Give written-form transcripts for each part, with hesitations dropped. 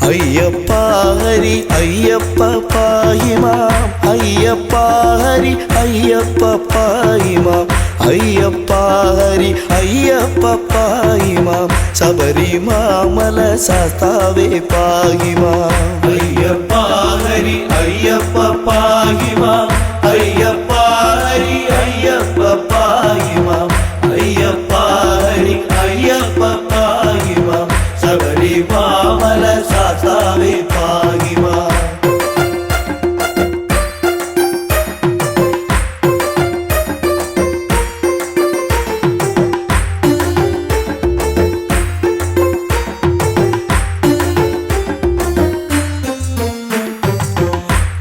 അയ്യപ്പ ഹരി അയ്യപ്പ പാഹിമാം അയ്യപ്പ ഹരി അയ്യപ്പ പാഹിമാം അയ്യപ്പ ഹരി അയ്യപ്പ പാഹിമാം ശബരിമല ശാസ്താവേ പാഹിമാം അയ്യപ്പ ഹരി അയ്യപ്പ പാഹിമാം അയ്യപ്പ ഹരി അയ്യപ്പ പാഹിമാം അയ്യപ്പ ഹരി അയ്യപ്പ പാഹിമാം ശബരിമല ശാസ്താവേ പാഹിമാം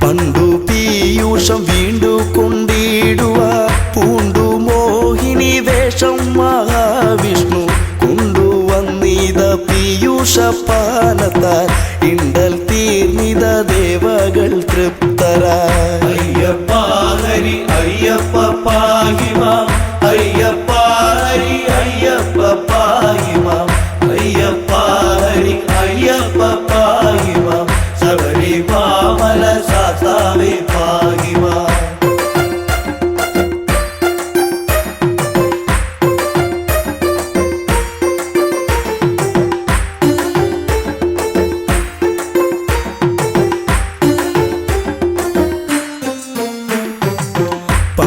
പണ്ടു പീയൂഷം വീണ്ടു കൊണ്ടിടുക പൂണ്ടു മോഹിനി വേഷം മഹാവിഷ്ണു കൊണ്ടുവന്നിത പീയൂഷപാനത്താൽ ഇണ്ടൽ തീർന്നിത ദേവകൾ തൃപ്തരായി അയ്യപ്പ ഹരി അയ്യപ്പ പാഹിമാം അയ്യപ്പ ഹരി അയ്യപ്പ പാഹിമാം അയ്യപ്പ ഹരി അയ്യപ്പ പാഹിമാം ശബരിമല ശാസ്താവേ പാഹിമാം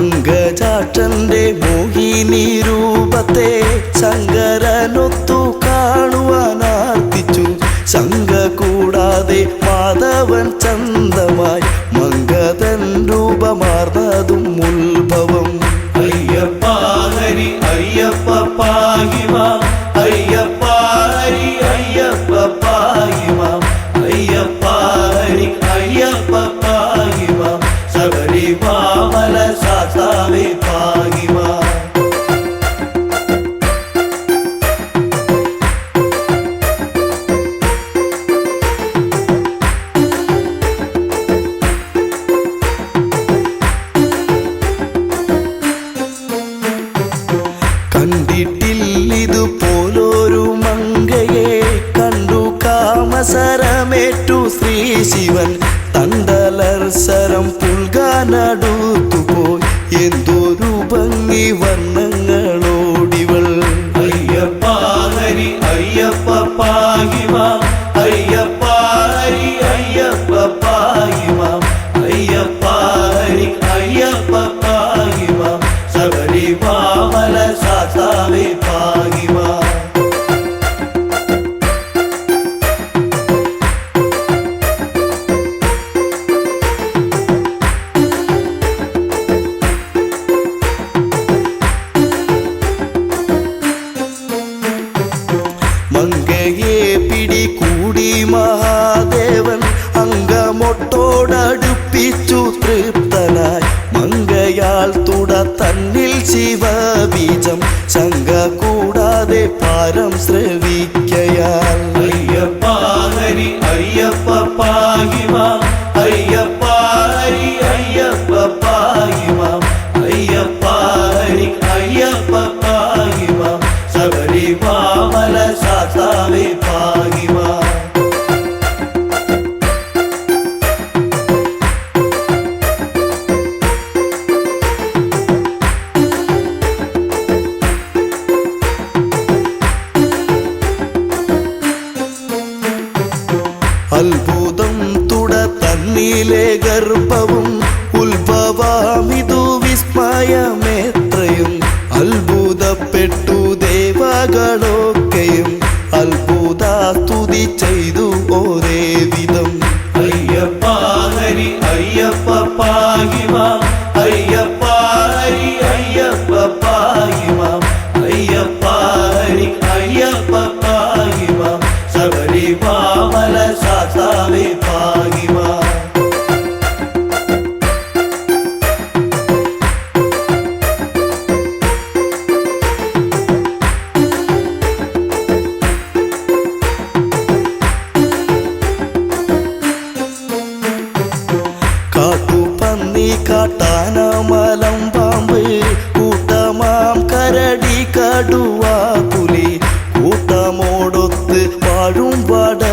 പങ്കജാക്ഷന്റെ മോഹിനി രൂപത്തെ ശങ്കരനൊത്തു കാണുവാനാർത്തിച്ചു ശങ്ക കൂടാതെ മാധവൻ ചന്തമായി മംഗതൻ രൂപമാർന്നതും ഉത്ഭവം അയ്യപ്പ ഹരി അയ്യപ്പ പാഹിമാം അയ്യപ്പ ഹരി അയ്യപ്പ പാഹിമാം അയ്യപ്പ ഹരി അയ്യപ്പ പാഹിമാം ശബരിമല ശാസ്താവേ പാഹിമാം കണ്ടിട്ടില്ലിതുപോലൊരു മങ്കയെ കണ്ടു കാമസരമേറ്റു ശ്രീ ശിവൻ തണ്ടലർസരം പുൽകാനടുത്തുപോയി എന്തൊരു ഭംഗി വർണ്ണങ്ങളോടിവൾ അയ്യപ്പ ഹരി അയ്യപ്പ പാഹിമാം അയ്യപ്പ ഹരി അയ്യപ്പ പാഹിമാം അയ്യപ്പ ഹരി അയ്യപ്പ പാഹിമാം ശബരിമല ശാസ്താവേ പാഹിമാം മങ്കയെ പിടികൂടി മഹാദേവൻ അങ്കമൊട്ടോടടുപ്പിച്ചു തൃപ്തനായി മങ്കയാൽ തുട തന്നിൽ ശിവബീജം ശങ്ക കൂടാതെ പാരം ശ്രവിക്കയാൽ അയ്യപ്പ ഹരി അയ്യപ്പ പാഹിമാം അയ്യപ്പ ഹരി അയ്യപ്പ പാഹിമാം അയ്യപ്പ ഹരി അയ്യപ്പ പാഹിമാം ശബരിമല ശാസ്താവേ പാഹിമാം അത്ഭുതം തുട തന്നിലെ ഗർഭവും ഉത്ഭവമിതു വിസ്മയമേത്രയും അത്ഭുതപ്പെട്ടു ദേവകളൊക്കെയും അത്ഭുത സ്തുതി ചെയ്തു ഒരേ വിധം അയ്യപ്പ ഹരി അയ്യപ്പ പാഹിമാം അയ്യപ്പ ഹരി അയ്യപ്പ പാഹിമാം അയ്യപ്പ ഹരി അയ്യപ്പ പാഹിമാം ശബരിമല ശാസ്താവേ പാഹിമാം കാട്ടുപന്നി കാട്ടാന മലമ്പാമ്പ് കൂട്ടമാം കരടി കടുവ പുലി കൂട്ടമോടൊത്ത് വാഴും വട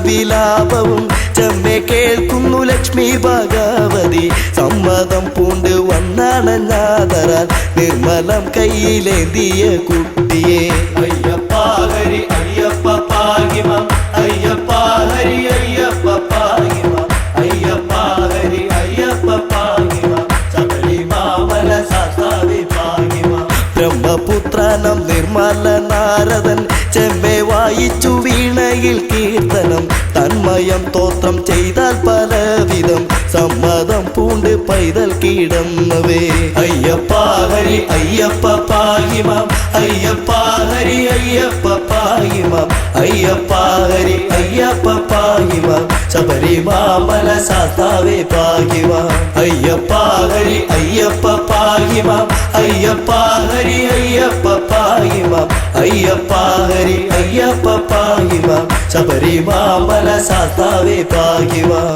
വിലാപവും ചെമ്മെ കേൾക്കുന്നു ലക്ഷ്മി ഭഗവതി. സമ്മതം പൂണ്ട് വന്നണഞ്ഞാതരാൽ നിർമ്മലം കയ്യിലേന്തിയ കുട്ടിയെ. അയ്യപ്പ ഹരി അയ്യപ്പ പാഹിമാം അയ്യപ്പ ഹരി അയ്യപ്പ പാഹിമാം അയ്യപ്പ ഹരി അയ്യപ്പ പാഹിമാം ശബരിമാമല ശാസ്താവേ പാഹിമാം. ബ്രഹ്മപുത്രനം നിർമ്മല നാരദൻ ചെമ്മെ വായിച്ചു വീണയിൽ കീർത്തനം. തന്മയം തോത്രം ചെയ്താൽ പലവിധം സമ്മതം പൂണ്ട് പൈതൽ കിടന്നവേ. അയ്യപ്പ ഹരി അയ്യപ്പ പാഹിമാം അയ്യപ്പ ഹരി അയ്യപ്പ പാഹിമാം അയ്യപ്പ ഹരി അയ്യപ്പ പാഹിമാം ശബരിമാമല ശാസ്താവേ പാഹിമാം. അയ്യപ്പ ഹരി അയ്യപ്പ പാഹിമാം അയ്യപ്പ ഹരി അയ്യപ്പ പാഹിമാം അയ്യപ്പ ഹരി അയ്യപ്പ പാഹിമാം ശബരിമാമല ശാസ്താവേ പാഹിമാം.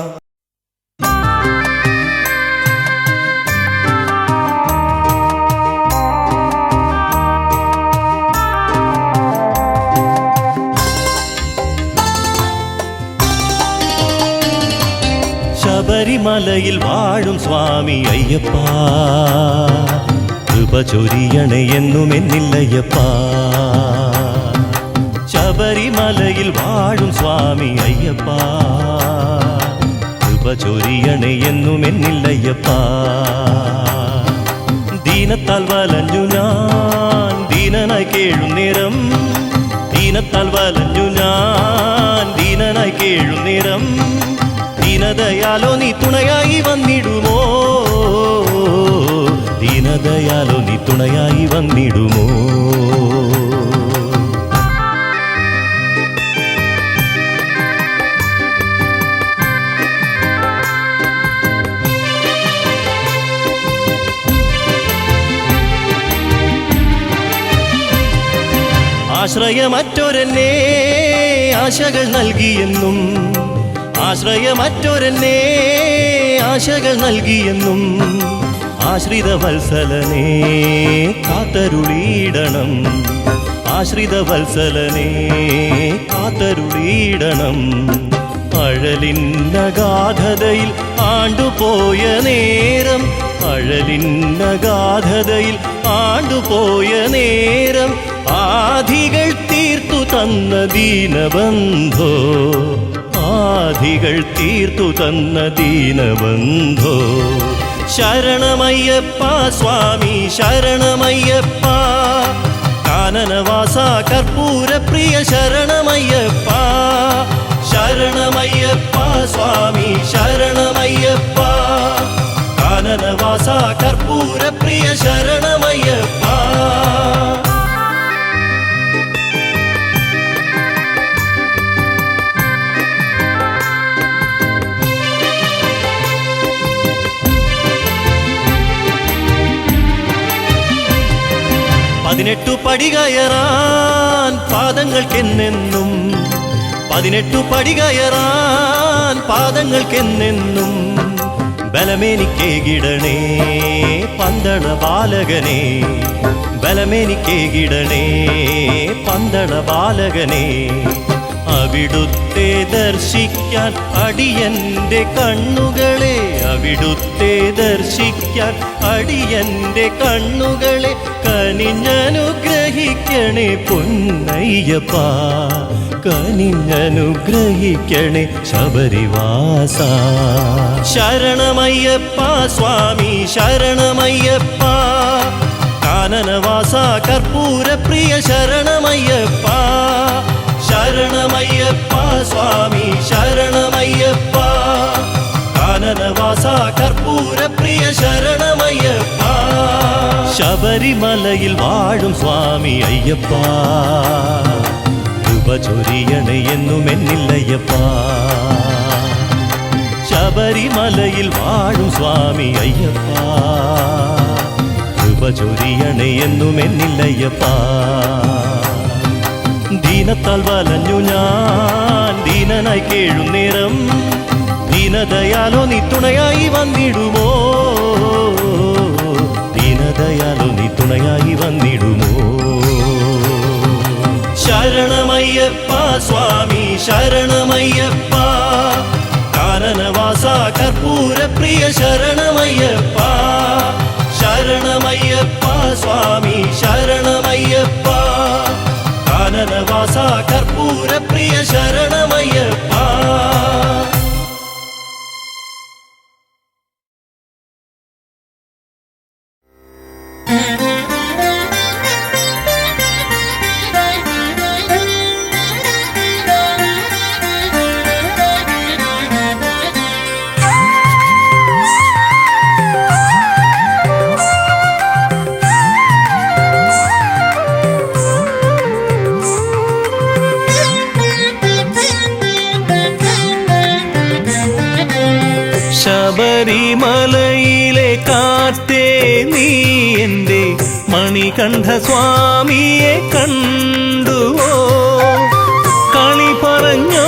ശബരിമലയിൽ വാഴും സ്വാമി അയ്യപ്പ, കൃപ ചൊരിയണേ എന്നും എന്നില്ലയ്യപ്പ. ശബരിമലയിൽ വാഴും സ്വാമി അയ്യപ്പ, കൃപ ചൊരിയണേ എന്നും എന്നില്ലയ്യപ്പ. ദീനത്താൽ വലഞ്ഞു ഞാൻ ദീനനായി കേഴുന്നേരം, ദീനത്താൽ വലഞ്ഞു ഞാൻ ദീനനായി കേഴുന്നേരം. ദീനദയാലോ നീ തുണയായി വന്നിടുമോ, ദീനദയാലോ നീ തുണയായി വന്നിടുമോ. ആശ്രയമറ്റൊരെന്നെ ആശകൾ നൽകിയെന്നും, ആശ്രയമറ്റൊരെന്നെ ആശകൾ നൽകിയെന്നും. ആശ്രിത വത്സലനെ കാത്തരുളിയിടണം, ആശ്രിത വത്സലനെ കാത്തരുളിയിടണം. അഴലിന്നഗാധതയിൽ ആണ്ടുപോയ നേരം, അഴലിന്നഗാധതയിൽ ആണ്ടുപോയ നേരം. ആധികൾ തീർത്തു തന്ന ദീനബന്ധോ, ആധികൾ തീർത്തു തന്ന ദീനബന്ധോ. ശരണമയ്യപ്പ സ്വാമി ശരണമയ്യപ്പ, കാനനവാസ കർപ്പൂരപ്രിയ ശരണമയ്യപ്പ. ശരണമയ്യപ്പ സ്വാമി ശരണമയ്യപ്പ, കാനനവാസ കർപ്പൂരപ്രിയ ശരണമയ്യപ്പ. പതിനെട്ടു പടി കയറാൻ പാദങ്ങൾക്കെന്നെന്നും, പതിനെട്ടു പടി കയറാൻ പാദങ്ങൾക്കെന്നെന്നും. ബലമേനിക്കേകിടണേ പന്തള ബാലകനെ, ബലമേനിക്കേകിടണേ പന്തള ബാലകനെ. അവിടുത്തെ ദർശിക്കാൻ അടിയന്റെ കണ്ണുകളെ, അവിടുത്തെ ദർശിക്കാൻ അടിയന്റെ കണ്ണുകളെ. കനിഞ്ഞനുഗ്രഹിക്കണേ പൊന്നയ്യപ്പ, കനിഞ്ഞനുഗ്രഹിക്കണേ ശബരിവാസ. ശരണമയ്യപ്പ സ്വാമി ശരണമയ്യപ്പ, കാനനവാസ കർപ്പൂരപ്രിയ ശരണമയ്യപ്പ. ശരണമയ്യപ്പ സ്വാമി ശരണമയ്യപ്പ, കാനനവാസ കർപ്പൂരപ്രിയ ശരണമയ്യപ്പ. ശബരിമലയിൽ വാഴും സ്വാമി അയ്യപ്പ, കൃപ ചൊരിയണേ എന്നും എന്നില്ലയ്യപ്പ. ശബരിമലയിൽ വാഴും സ്വാമി അയ്യപ്പ, കൃപ ചൊരിയണേ എന്നും എന്നില്ലയ്യപ്പ. ദീനത്താൽ വലഞ്ഞു ഞാൻ ദീനനായി കേഴുന്നേരം. ദീനദയാലോ നീ തുണയായി വന്നിടുമോ, ദീനദയാലോ നീ തുണയായി വന്നിടുമോ. ശരണമയ്യപ്പ സ്വാമി ശരണമയ്യപ്പ, ശരണമയ്യപ്പ ശരണമയ്യപ്പ സ്വാമി ശരണമയ്യപ്പ കാനനവാസ കർപ്പൂരപ്രിയ ശരണമയ്യപ്പ ശബരിമലയിലെ കാറ്റേ നീ എൻ്റെ മണികണ്ഠ സ്വാമിയെ കണ്ടുവോ കളി പറഞ്ഞോ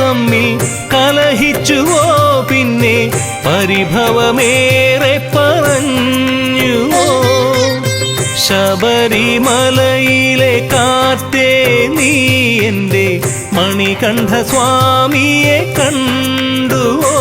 തമ്മിൽ കലഹിച്ചുവോ പിന്നെ പരിഭവമേറെ പറഞ്ഞുവോ ശബരിമലയിലെ കാറ്റേ നീ എൻ്റെ മണികണ്ഠ സ്വാമിയെ കണ്ടുവോ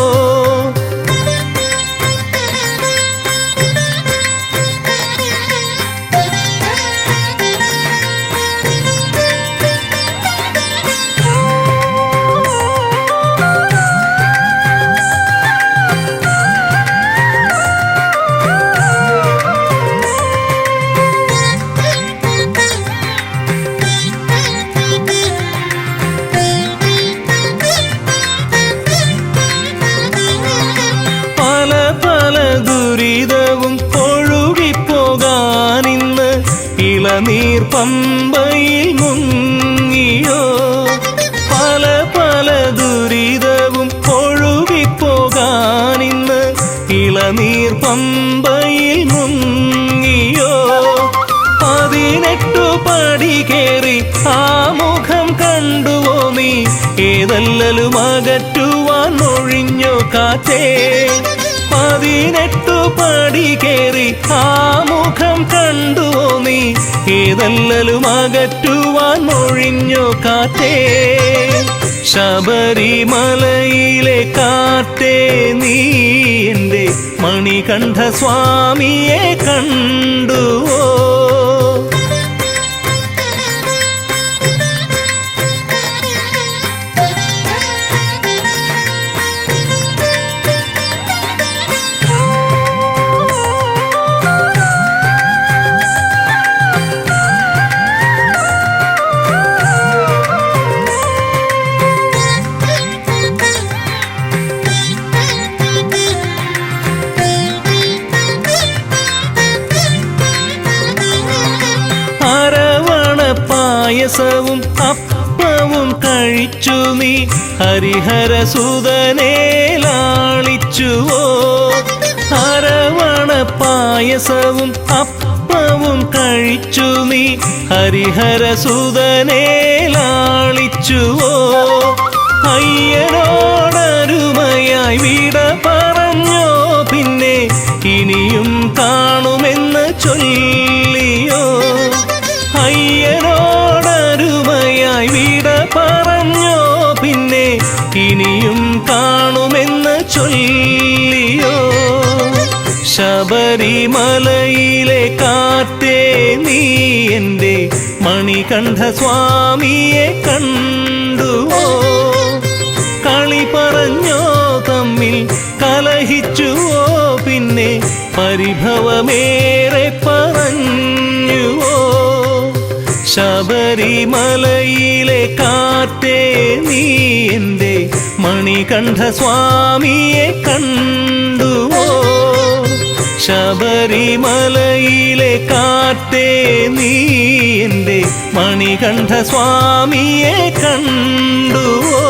നീർ പമ്പയിൽ മുങ്ങിയോ പല പല ദുരിതവും ഒഴുകിപ്പോകാനിന്ന് ഇളനീർ പമ്പയിൽ മുങ്ങിയോ 18 പടി കേറി ആ മുഖം കണ്ടുവോ നീ ഏതല്ലലും അകറ്റുവാൻ ഒഴിഞ്ഞോ കാറ്റേ 18 പടി കേറി ആ മുഖം കണ്ടുവോ നീ ഏതല്ലലും അകറ്റുവാൻ ഒഴിഞ്ഞോ കാറ്റേ ശബരിമലയിലെ കാറ്റേ നീ എൻ്റെ മണികണ്ഠ സ്വാമിയെ കണ്ടുവോ പായസവും അപ്പവും കഴിച്ചു നീ ഹരിഹരസുതനെ ലാളിച്ചുവോ അരവണ പായസവും അപ്പവും കഴിച്ചു നീ ഹരിഹരസുതനെ ലാളിച്ചുവോ അയ്യനോടരുമയായി വിട പറഞ്ഞോ പിന്നെ ഇനിയും കാണുമെന്ന് ചൊല്ലിയോ അയ്യനോടരുമയായി വിട പറഞ്ഞോ പിന്നെ ഇനിയും കാണുമെന്ന് ചൊല്ലിയോ ശബരിമലയിലെ കാറ്റേ നീ എൻ്റെ മണികണ്ഠ സ്വാമിയെ കണ്ടുവോ കളി പറഞ്ഞോ തമ്മിൽ കലഹിച്ചുവോ പിന്നെ പരിഭവമേറെ പറഞ്ഞുവോ ശബരിമലയിലെ കാറ്റേ നീ എൻ്റെ മണികണ്ഠ സ്വാമിയെ കണ്ടുവോ ശബരിമലയിലെ കാറ്റേ നീ എൻ്റെ മണികണ്ഠ സ്വാമിയെ കണ്ടുവോ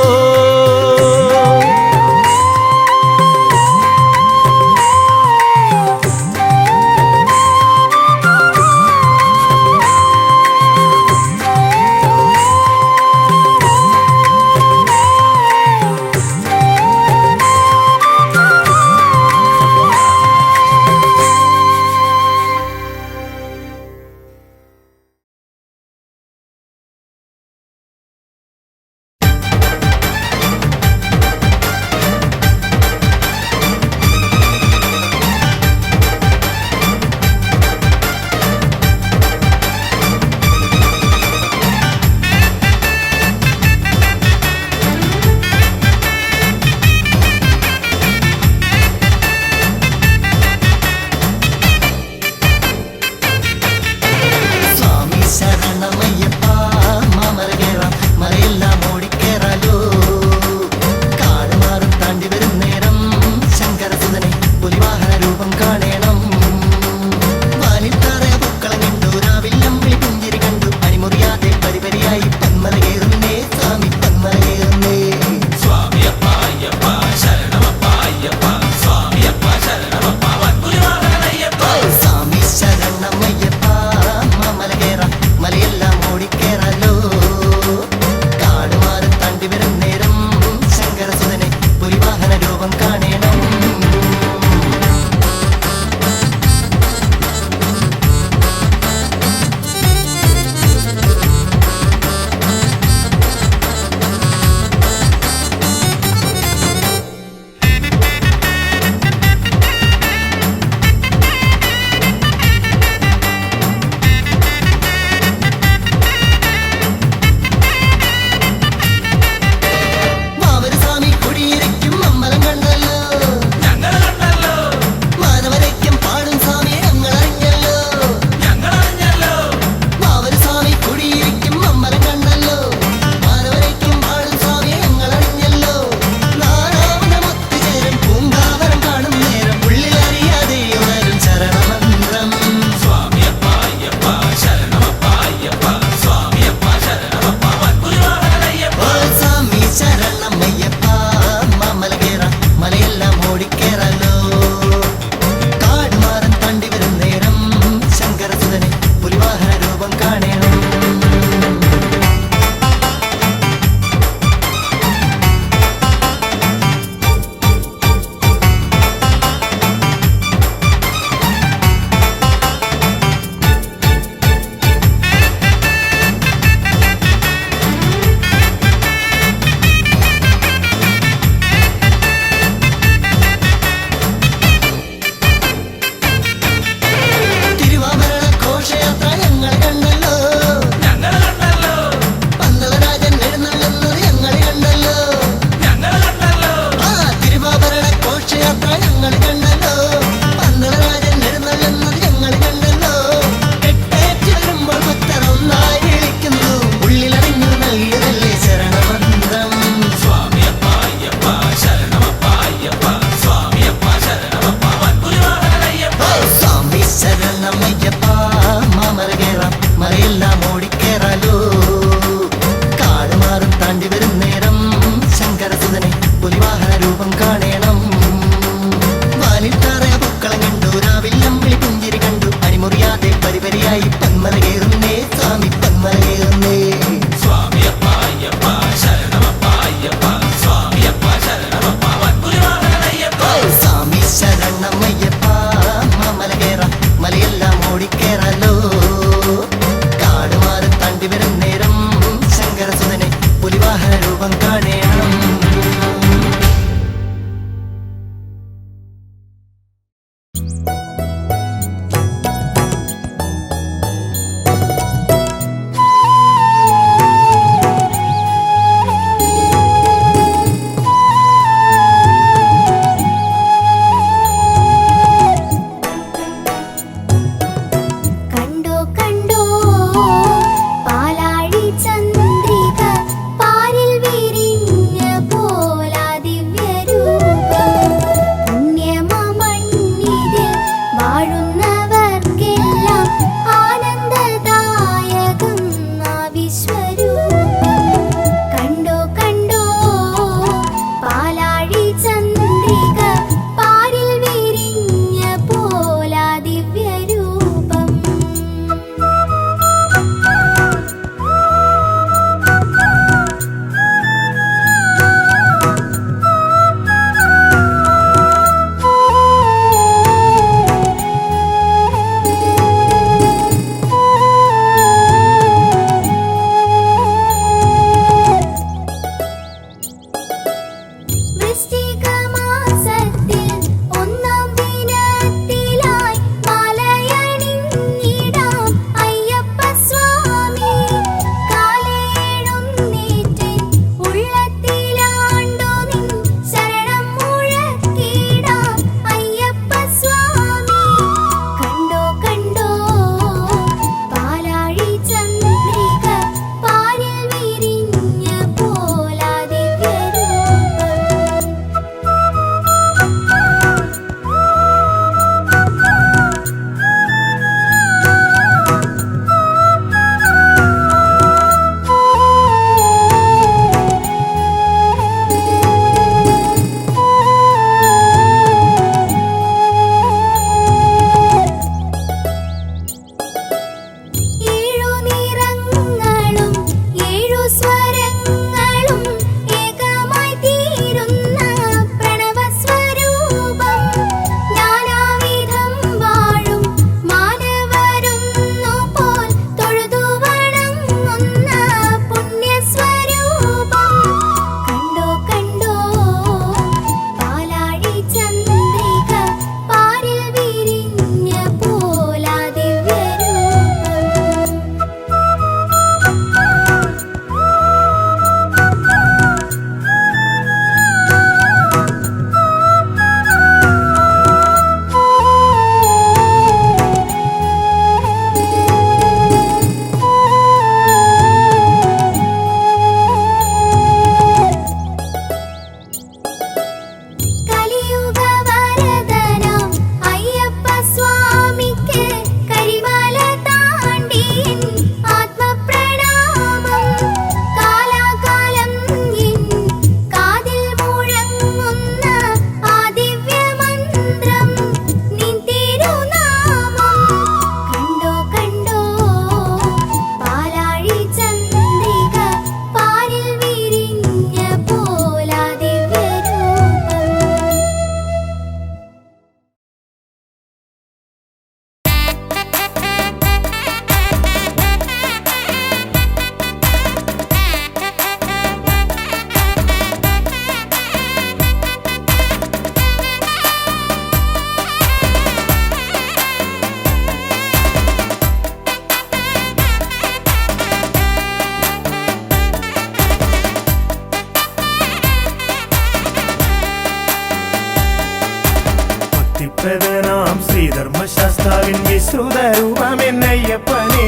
വിശ്രുത രൂപമെന്നയ്യപ്പനെ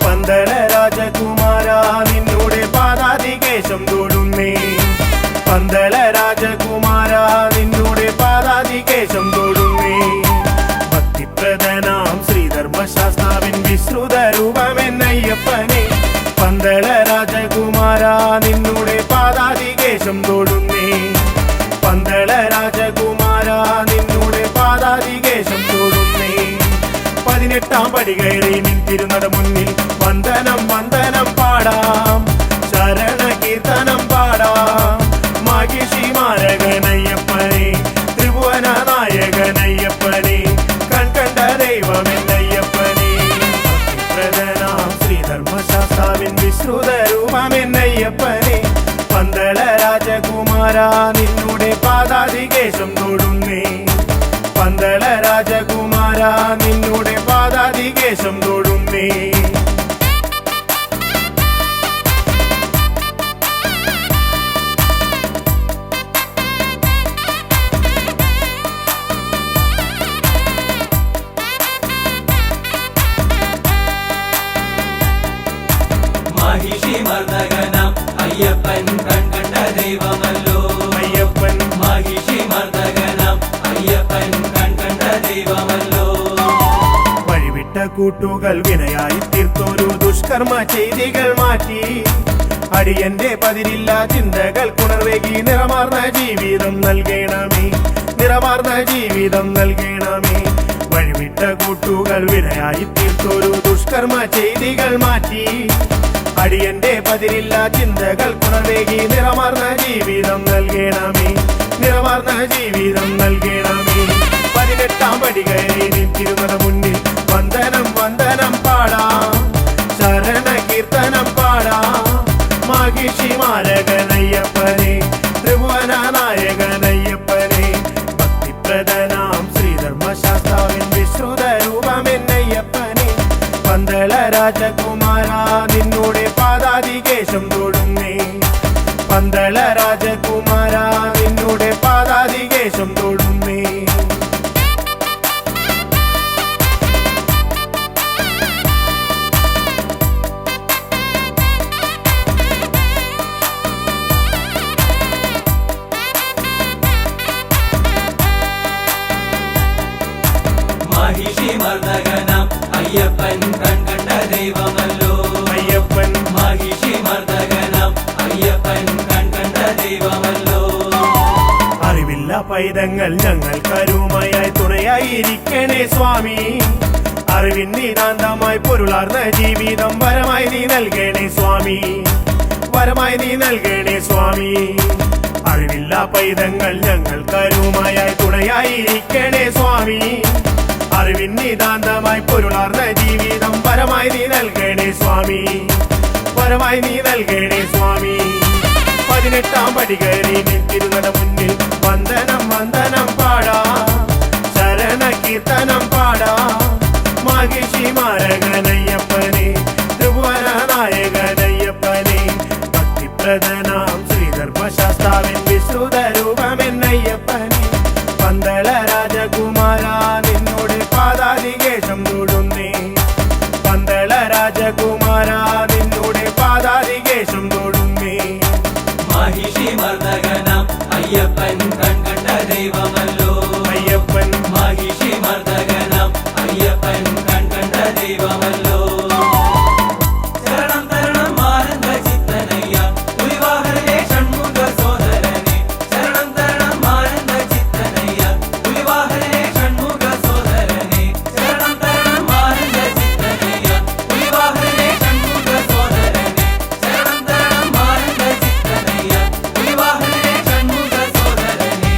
പന്തള രാജകുമാര നിന്നോടെ പാദാതികേശം തൊടുന്നേ പന്തള രാജകുമാര നിന്നോടെ പാദാതികേശം തൊടുന്നേ ഭക്തിപ്രദനാം ശ്രീധർമ്മശാസ്താവിൻ വിശ്രുത രൂപമെന്നയ്യപ്പനെ പന്തള രാജകുമാര നിന്നോടെ പാദാതികേശം തൊടുന്നേ പന്തള രാജകുമാര നിന്നോടെ പാദാതികേശം തൊടുന്നേ 18 പടി കയറി നിൻ തിരുനട മുന്നിൽ വന്ദനം വന്ദനം പാടാം ശരണ കീർത്തനം പാടാം മാഹിഷി മാരകനയ്യപ്പനെ ത്രിഭുവന നായകനയ്യപ്പനെ കൺകണ്ട ദൈവമെന്നയ്യപ്പനെ ഭക്തിപ്രദനാം ശ്രീധർമ്മശാസ്താവിൻ വിശ്രുത രൂപമെന്നയ്യപ്പനെ പന്തള രാജകുമാര നിന്നോടെ പാദാതികേശം തൊടുന്നേ പന്തള രാജകുമാര നിന്നോടെ പാദാതികേശം തൊടുന്നേ മഹിഷി മർദ്ദകനാം അയ്യപ്പൻ കൺകണ്ട ദൈവമല്ലോ അയ്യപ്പൻ മഹിഷി മർദ്ദകനാം അയ്യപ്പൻ കൺകണ്ട ദൈവമല്ലോ വഴിവിട്ട കൂട്ടുകൾ വിനയായി തീർത്തൊരു ദുഷ്കർമ്മ ചെയ്തികൾ മാറ്റി അടിയന്റെ പതിരില്ല ചിന്തകൾ കുണർവേകി നിറമാർന്ന ജീവിതം നൽകണമേ നിറമാർന്ന ജീവിതം നൽകണമേ വഴിവിട്ട കൂട്ടുകൾ വിനയായി തീർത്തൊരു ദുഷ്കർമ്മ ചെയ്തികൾ മാറ്റി അടിയന്റെ പതിരില്ല ചിന്തകൾ കുണർവേകി നിറമാർന്ന ജീവിതം നൽകണമേ നിറമാർന്ന ജീവിതം നൽകണമേ 18 പടി കയറി നിൻ തിരുനട മുന്നിൽ വന്ദനം വന്ദനം പാടാം ശരണ കീർത്തനം പാടാം മാഹിഷി മാരകനയ്യപ്പനെ ത്രിഭുവന നായകനയ്യപ്പനെ ഭക്തിപ്രദനാം ശ്രീധർമ്മശാസ്താവിൻ വിശ്രുത രൂപമെന്നയ്യപ്പനെ പന്തള രാജകുമാര നിന്നോടെ പാദാതികേശം തൊടുന്നേ പന്തള രാജകുമാര നിന്നോടെ പാദാതികേശം തൊടുന്നേ മഹിഷി മർദ്ദകനാം അയ്യപ്പൻ കൺകണ്ട ദൈവമല്ലോ അയ്യപ്പൻ മഹിഷി മർദ്ദകനാം അയ്യപ്പൻ കൺകണ്ട ദൈവമല്ലോ അറിവില്ല പൈതങ്ങൾ ഞങ്ങൾ കരുമയായി തുണയായിരിക്കണേ സ്വാമി അറിവിൻ നിതാന്തമായി പൊരുളാർന്ന ജീവിതം വരമായി നീ നൽകണേ സ്വാമി വരമായി നീ നൽകണേ സ്വാമി അറിവില്ല പൈതങ്ങൾ ഞങ്ങൾ കരുമയായി തുണയായിരിക്കണേ സ്വാമി അറിവിൻ നിതാന്തമായി പൊരുളാർന്ന ജീവിതം വരമായി നീ നൽകണേ സ്വാമി വരമായി നീ നൽകണേ സ്വാമി 18 പടി കയറി നിൻ തിരുനട മുന്നിൽ വന്ദനം വന്ദനം പാടാം ശരണ കീർത്തനം പാടാം മാഹിഷി മാരകനയ്യപ്പനെ ത്രിഭുവന നായകനയ്യപ്പനെ ഭക്തിപ്രദനാം ശ്രീധർമ്മശാസ്താവിൻ വിശ്രുത രൂപമെന്നയ്യപ്പനെ പന്തള രാജകുമാര നിന്നോട് പാദാതികേശം തൊടുന്നേ പന്തള രാജകുമാര നിന്നോട് പാദാതികേശം തൊടുന്നേ മഹിഷി മർദ്ദകനാം അയ്യപ്പൻ കൺകണ്ട ദൈവമല്ലോ അയ്യപ്പൻ മഹിഷി മർദ്ദകനാം അയ്യപ്പൻ കൺകണ്ട ദൈവമല്ലോ ശരണം തരണം ആനന്ദ ചിത്തനയ്യ പുലിവാഹനേ ഷൺമുഖ സോദരനെ ശരണം തരണം ആനന്ദ ചിത്തനയ്യ പുലിവാഹനേ ഷൺമുഖ സോദരനെ ശരണം തരണം ആനന്ദ ചിത്തനയ്യ പുലിവാഹനേ ഷൺമുഖ സോദരനെ ശരണം തരണം ആനന്ദ ചിത്തനയ്യ പുലിവാഹനേ ഷൺമുഖ സോദരനെ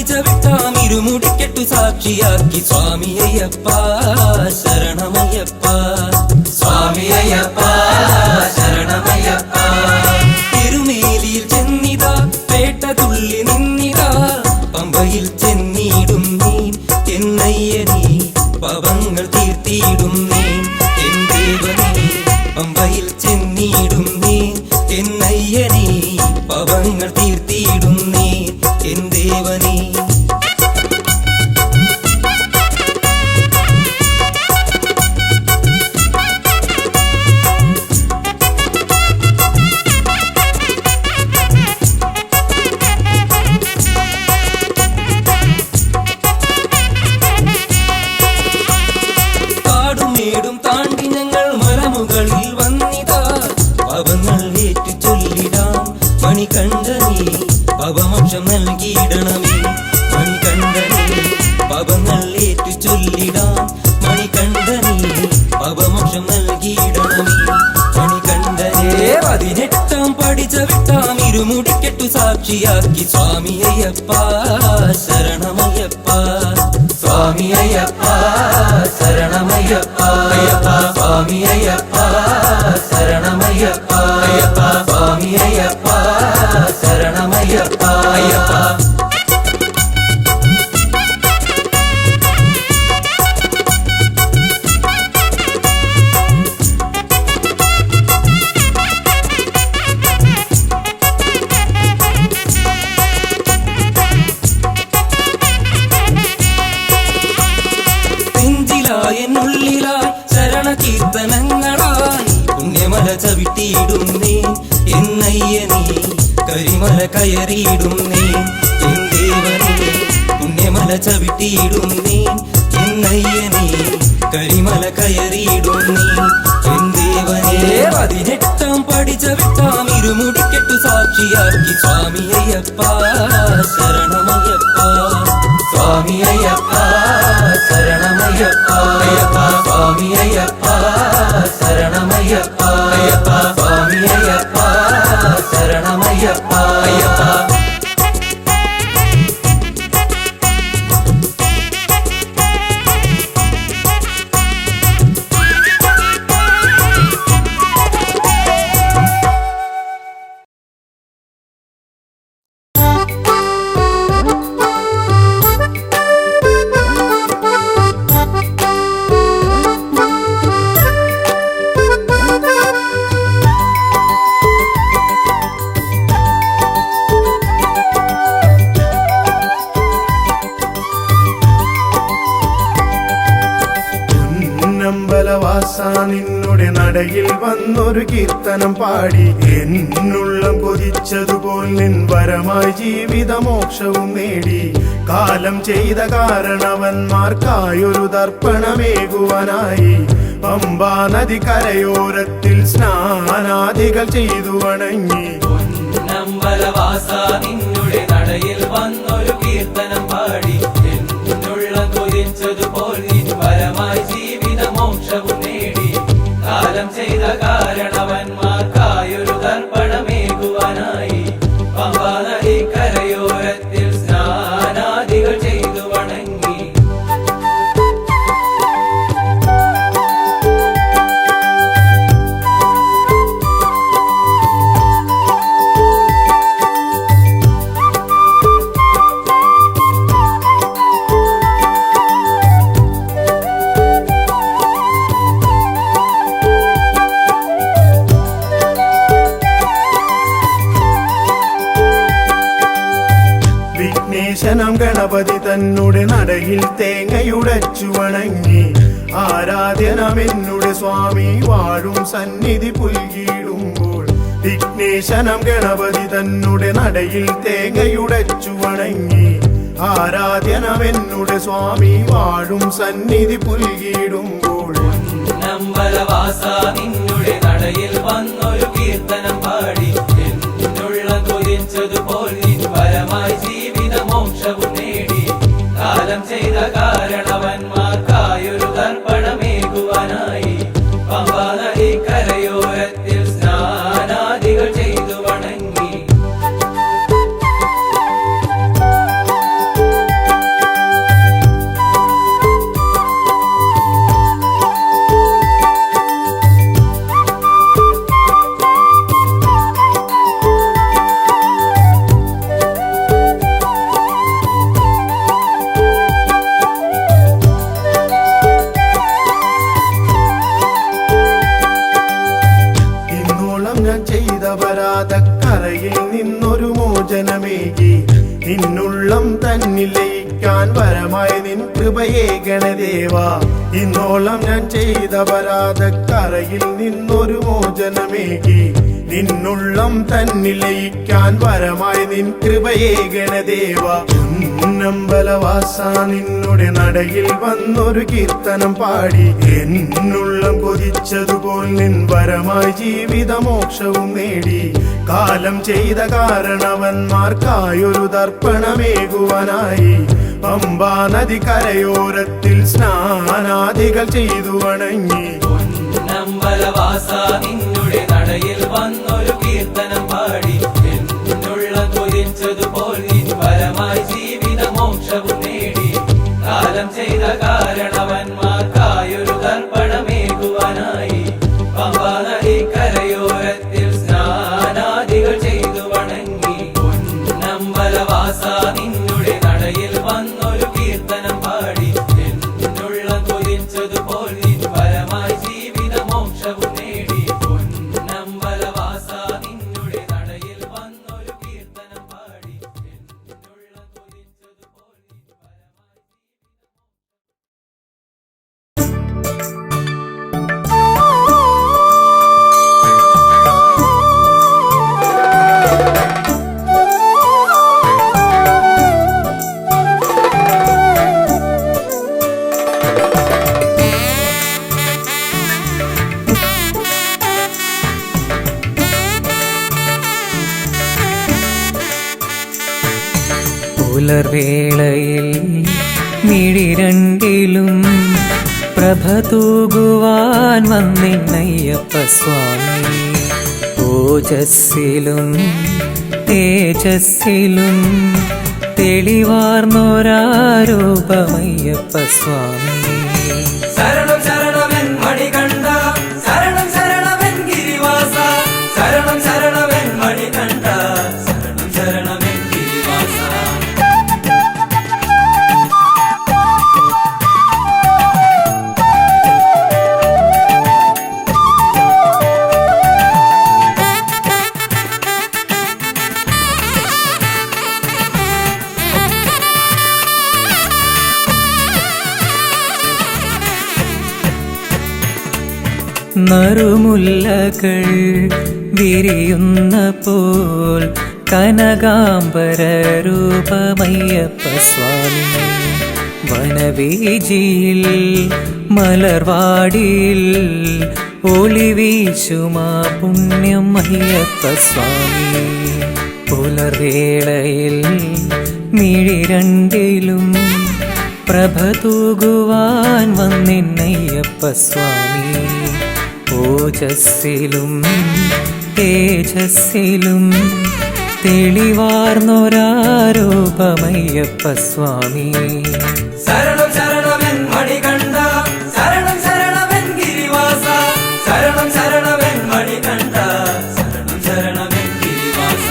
ചവിട്ടാം ഇരുമുടിക്കെട്ടു സാക്ഷിയാക്കി സ്വാമി അയ്യപ്പ ശരണമയ്യപ്പ സ്വാമി അയ്യപ്പ ശരണമയ്യപ്പ തിരുമേലിയിൽ ചെന്നിതാ പേട്ട തുള്ളി നിന്നിതാ പമ്പയിൽ ചെന്നിടും നീ എന്നയ്യനീ പാപങ്ങൾ തീർത്തിയിടുന്നേ എൻ ദേവനേ പമ്പയിൽ ചെന്നിടുന്നേ എന്നയ്യനേ പാപങ്ങൾ തീർത്തിയിടുന്നേ എൻ ദേവനേ കാടുമേടും താണ്ടി ഞങ്ങൾ മലമുകളിൽ വന്നിതാ പാപങ്ങൾ ഏറ്റു ചൊല്ലിടാം മണികണ്ഠനേ പാപമോക്ഷം നൽകിയിടണമേ മണികണ്ഠനേ പാപങ്ങൾ ഏറ്റു ചൊല്ലിടാം മണികണ്ഠനേ പാപമോക്ഷം നൽകിയിടണമേ മണികണ്ഠനേ 18 പടി ചവിട്ടാം ഇരുമുടിക്കെട്ടു സാക്ഷിയാക്കി സ്വാമി അയ്യപ്പ ശരണമയ്യപ്പ സ്വാമി അയ്യപ്പ ശരണമയ്യപ്പ അയ്യപ്പ സ്വാമി അയ്യപ്പ ശരണമയ്യപ്പ അയ്യപ്പ സ്വാമി അയ്യപ്പ ശരണമയ്യപ്പ അയ്യപ്പ എന്നുള്ളിലായി ശരണകീർത്തനങ്ങളായി പുണ്യമല ചവിട്ടിയിടുന്നേ എന്നയ്യനേ കരിമല കയറിയിടുന്നേ എൻ ദേവനേ പുണ്യമല ചവിട്ടിയിടുന്നേ എന്നയ്യനേ കരിമല കയറിയിടുന്നേ എൻ ദേവനേ 18 പടി ചവിട്ടാം ഇരുമുടിക്കെട്ടു സാക്ഷിയാക്കി സ്വാമി അയ്യപ്പ ശരണമയ്യപ്പ സ്വാമി അയ്യപ്പ ശരണമയ്യപ്പ അയ്യപ്പ സ്വാമി അയ്യപ്പ ശരണമയ്യപ്പ അയ്യപ്പ സ്വാമി അയ്യപ്പ ശരണമയ്യപ്പ അയ്യപ്പ നിന്നുടെ നടയിൽ വന്നൊരു കീർത്തനം പാടി എന്നുള്ളം കൊതിച്ചതുപോൽ നിൻ വരമായി ജീവിതമോക്ഷവും നേടി കാലം ചെയ്ത കാരണവന്മാർക്കായൊരു ദർപ്പണമേകുവാനായി പമ്പാ നദി കരയോരത്തിൽ സ്നാനാദികൾ ചെയ്തു വണങ്ങി പൊന്നമ്പലവാസ നിന്നുടെ നടയിൽ വന്നൊരു കീർത്തനം പാടി എന്നുള്ളം കൊതിച്ചതുപോൽ നിൻ വരമായി ജീവിതമോക്ഷവും നേടി കാലം ചെയ്ത കാരണവന്മാർക്കായൊരു ദർപ്പണമേകുവാനായി പമ്പാ നദി കരയോരത്തിൽ സ്നാനാദികൾ ചെയ്തു വണങ്ങി വിഘ്നേശനം ഗണപതി തന്നുടെ നടയിൽ തേങ്ങയുടച്ചു വണങ്ങി ആരാധ്യനമെന്നുടെ സ്വാമി വാഴും സന്നിധി പുൽകിടുമ്പോൾ വിഘ്നേശനം ഗണപതി തന്നുടെ നടയിൽ തേങ്ങയുടച്ചു വണങ്ങി ആരാധ്യനമെന്നുടെ സ്വാമി വാഴും സന്നിധി പുൽകിടുമ്പോൾ പൊന്നമ്പലവാസ നിന്നുടെ നടയിൽ വന്നൊരു കീർത്തനം പാടി എന്നുള്ളം കൊതിച്ചതുപോൽ നിൻ വരമായി ജീവിതമോക്ഷവും നേടി കാലം ചെയ്ത കാരണവന്മാർക്കായൊരു ദർപ്പണമേകുവാനായി പമ്പാ നദി കരയോരത്തിൽ സ്നാനാദികൾ ചെയ്തു വണങ്ങി കൃപയേ ഗണദേവ. ഇന്നോളം ഞാൻ ചെയ്ത പരാധക്കറയിൽ നിന്നൊരു മോചനമേകി നിന്നുള്ളം തന്നിലയിക്കാൻ വരമായി നിൻ കൃപയേ ഗണദേവ. പൊന്നമ്പലവാസ നിന്നുടെ നടയിൽ വന്നൊരു കീർത്തനം പാടി എന്നുള്ളം കൊതിച്ചതുപോൽ നിൻ വരമായി ജീവിതമോക്ഷവും നേടി. കാലം ചെയ്ത കാരണവന്മാർക്കായൊരു തർപ്പണമേകുവാനായി പമ്പാ നദി കരയോരത്തിൽ സ്നാനാദികൾ ചെയ്തു വണങ്ങി. പൊന്നമ്പലവാസ നിന്നുടെ നടയിൽ വന്നൊരു കീർത്തനം പാടി എന്നുള്ള കൊതിച്ചതുപോൽ നിൻ വരമായി ജീവിതമോക്ഷവും നേടി. കാലം ചെയ്ത കാരണവന്മാർക്കായൊരു തർപ്പണമേകുവാനായി പമ്പാ നദി കരയോരത്തിൽ സ്നാനാദികൾ ചെയ്തു വണങ്ങി. പൊന്നമ്പലവാസ നിന്നുടെ നടയിൽ വന്നൊരു കീർത്തനം പാടി എന്നുള്ള കൊതിച്ചതുപോൽ നിൻ വരമായി ജീവിതമോക്ഷവും നേടി. പൊന്നമ്പലവാസ നിന്നുടെ നടയിൽ വന്നൊരു കീർത്തനം പാടി എന്നുള്ള കൊതിച്ചതുപോൽ നിൻ വരമായി പുലർവേളയിൽ മിഴിരണ്ടിലും പ്രഭ തൂകുവാൻ വന്നിന്നയ്യപ്പ സ്വാമി. ഓജസ്സിലും തേജസ്സിലും തെളിവാർന്നൊരാരൂപമയ്യപ്പ സ്വാമി. ശരണം ശരണമെൻ മണികണ്ഠ, ശരണം ശരണമെൻ ഗിരിവാസ, ശരണം ശരണമെൻ മണികണ്ഠ, ശരണം ശരണമെൻ ഗിരിവാസ. നറുമുല്ലകൾ വിരിയുന്ന പോൽ കനകാംബര രൂപമയ്യപ്പ സ്വാമി. വനവീജിയിൽ മലർവാടിയിൽ ഒളിവീശുമാ പുണ്യം അയ്യപ്പ സ്വാമി. പുലർവേളയിൽ മിഴിരണ്ടിലും പ്രഭ തൂകുവാൻ വന്നിന്നയ്യപ്പ സ്വാമി. ഓജസ്സിലും തേജസ്സിലും തെളിവാർന്നൊരാരൂപമയ്യപ്പ സ്വാമി. ശരണം ശരണമെൻ മണികണ്ഠ, ശരണം ശരണമെൻ ഗിരിവാസ, ശരണം ശരണമെൻ മണികണ്ഠ, ശരണം ശരണമെൻ ഗിരിവാസ.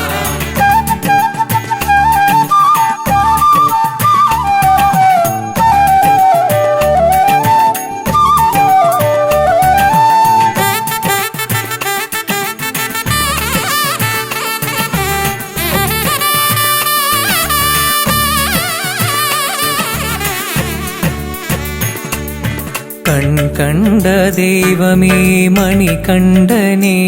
കണ്ട ദൈവമേ മണികണ്ഠനേ,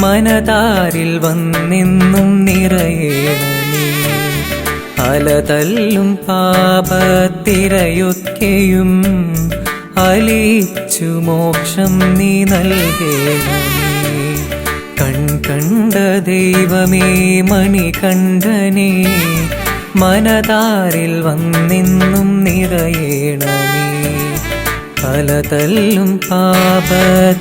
മനതാരിൽ വന്നെന്നും നിറയേണമേ. അലതല്ലും പാപത്തിരയൊക്കെയും അലിച്ചു മോക്ഷം നീ നൽകേണമേ. കണ്ട ദൈവമേ മണികണ്ഠനേ, മനതാരിൽ വന്നെന്നും നിറയേണമേ. പലതല്ലും പാപത്തിരയൊക്കെയും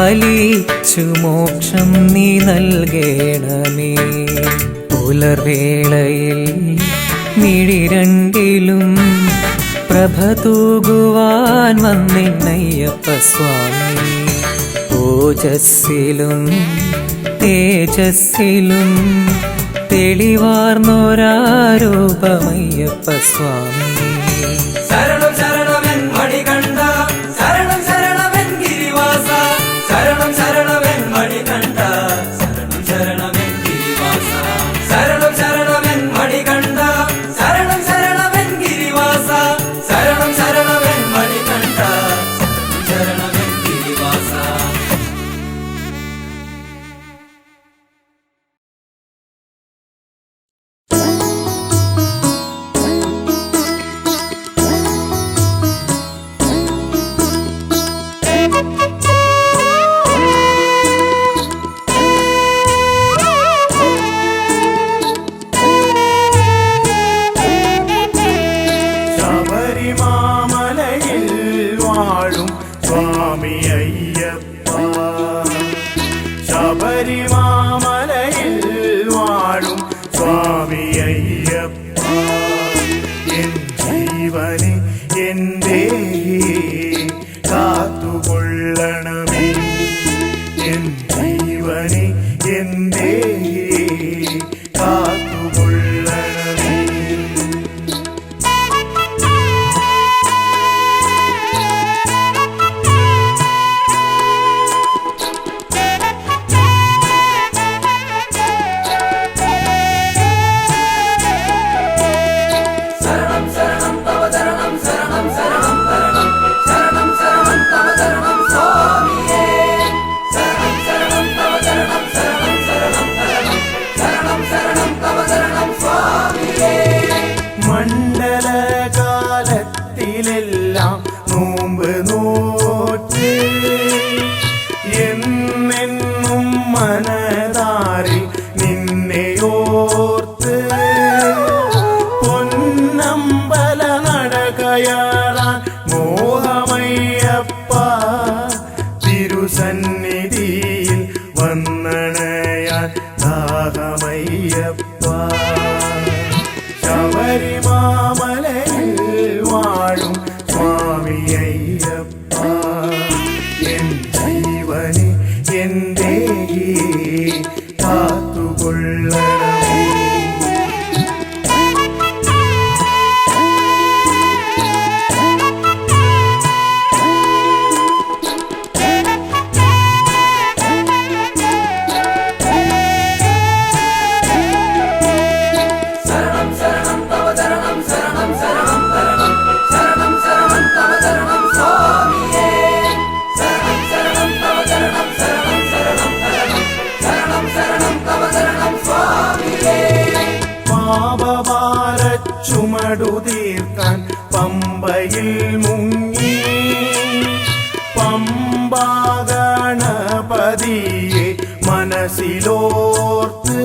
അലിച്ചു മോക്ഷം നീ നൽകേണമേ. പുലർവേളയിൽ മിഴിരണ്ടിലും പ്രഭ തൂകുവാൻ വന്നിന്നയ്യപ്പ സ്വാമി. ഓജസ്സിലും തേജസ്സിലും തെളിവാർന്നൊരാരൂപമയ്യപ്പ സ്വാമി. ശരണം ശരണമെൻ മണികണ്ഠ, ശരണം ശരണമെൻ ഗിരിവാസ, ശരണം ശരണമെൻ മണികണ്ഠ, ശരണം ശരണമെൻ ഗിരിവാസ. ശരണം ശരണമെൻ മണികണ്ഠ, ശരണം ശരണം ശബരിമാമലയിൽ വാഴും സ്വാമി അയ്യപ്പ ശബരിമാമലയിൽ വാഴും സ്വാമി അയ്യപ്പ എൻ ജീവനെ എൻ്റെ കാത്തുകൊള്ളണമേ എൻ ജീവനെ എൻ്റെ കാത്തുകൊള്ളണമേ ശരണം ശരണം തവ ശരണം ശരണം ശരണം ശരണം ശരണം ശരണം തവ ശരണം സ്വാമിയേ ശരണം ശരണം തവ ശരണം ശരണം ശരണം ശരണം ശരണം ശരണം തവ ശരണം സ്വാമിയേ മണ്ഡലകാലത്തിലെല്ലാം നോമ്പ് നോറ്റ് എന്നെന്നും മനതാരിൽ നിന്നെയോർത്ത് പൊന്നമ്പല നടകയറാൻ മോഹമയ്യപ്പ തിരുസന്നിധിയിൽ വന്നണയാൻ ദാഹമയ്യപ്പ ശബരിമാമലയിൽ വാഴും സ്വാമി അയ്യപ്പ എൻ ജീവനെ എൻ്റെ കാത്തുകൊള്ളണമേ ശരണം ശരണം തവ ശരണം ശരണം ശരണം ശരണം ശരണം ശരണം തവ ശരണം സ്വാമിയേ ശരണം ശരണം തവ ശരണം ശരണം ശരണം ശരണം ശരണം ശരണം തവ ശരണം സ്വാമിയേ പാപഭാരച്ചുമടു തീർക്കാൻ പമ്പയിൽ മുങ്ങി പമ്പാഗണപതിയെ മനസ്സിലോർത്ത്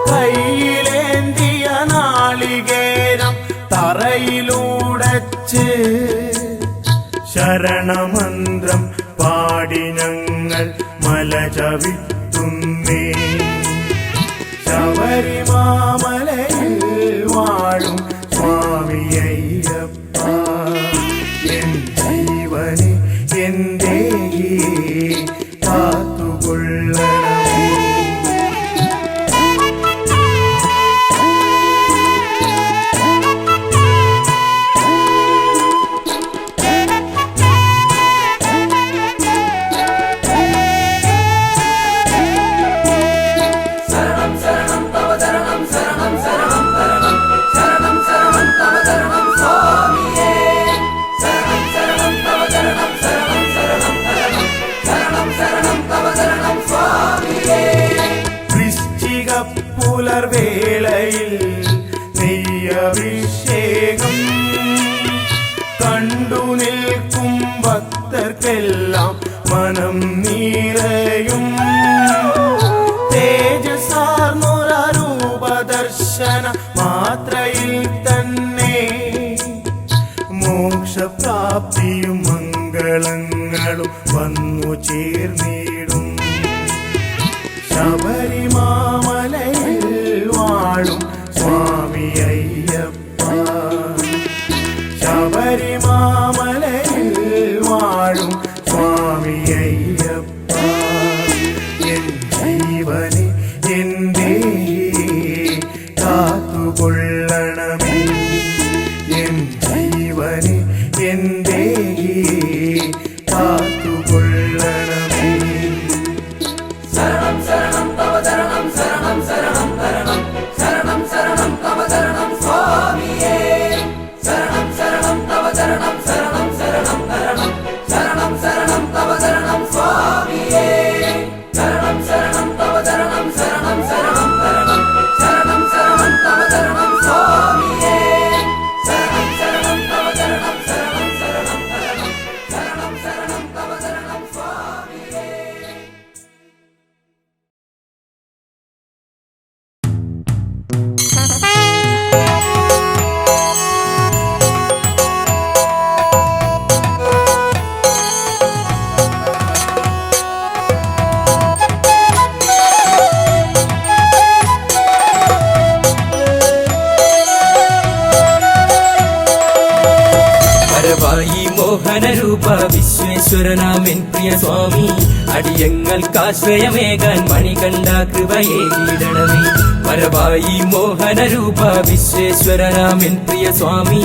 കയ്യിലേന്തിയ നാളികേരം തറയിലൂടച്ച് ശരണമന്ത്രം പാടി ഞങ്ങൾ മല ചവിട്ടുന്നേ ശബരിമാമലയിൽ വാഴും സ്വാമി അയ്യപ്പ എൻ ജീവനെ എൻ്റെ കാത്തുകൊള്ളണമേ ശരണം ശരണം തവ ശരണം ശരണം ശരണം ശരണം ശരണം ശരണം തവ ശരണം സ്വാമിയേ ശരണം ശരണം തവ ശരണം ശരണം ശരണം ശരണം ശരണം ശരണം തവ ശരണം സ്വാമിയേ വൃശ്ചിക പുലർവേളയിൽ നെയ്യഭിഷേകം കണ്ടു നിൽക്കും ഭക്തർക്കെല്ലാം മനം നിറയും തേജസാർന്നൊരൂപദർശന മാത്രയിൽ തന്നെ മോക്ഷപ്രാപ്തിയും മംഗളങ്ങളും വന്നു ചേർന്നിടും ശബരിമാമലയിൽ വാഴും സ്വാമി അയ്യപ്പ ശബരിമാമലയിൽ വാഴും സ്വാമി അയ്യപ്പ എൻ ജീവനെ എൻ്റെ കാത്തുകൊള്ളണമേ എൻ ജീവനെ എൻ്റെ കാത്തുകൊള്ളണമേ ശരണം ശരണം തവ ശരണം ശരണം ശരണം ശരണം ശരണം ശരണം തവ ശരണം സ്വാമിയേ ശരണം ശരണം തവ ശരണം ശരണം ശരണം ശരണം ശരണം ശരണം തവ ശരണം സ്വാമിയേ ശരണം ശരണം തവ ശരണം ശരണം ശരണം ശരണം ശരണം ശരണം തവ ശരണം സ്വാമിയേ ശരണം ശരണം വരവായി മോഹനരൂപ വിശ്വേശ്വരനാമൻ പ്രിയ സ്വാമി അടിയങ്ങൾക്കാശ്രയമേകാൻ മണികണ്ഠ കൃപയേകിടണമേ വരവായി മോഹനരൂപ വിശ്വേശ്വരനാമൻ പ്രിയ സ്വാമി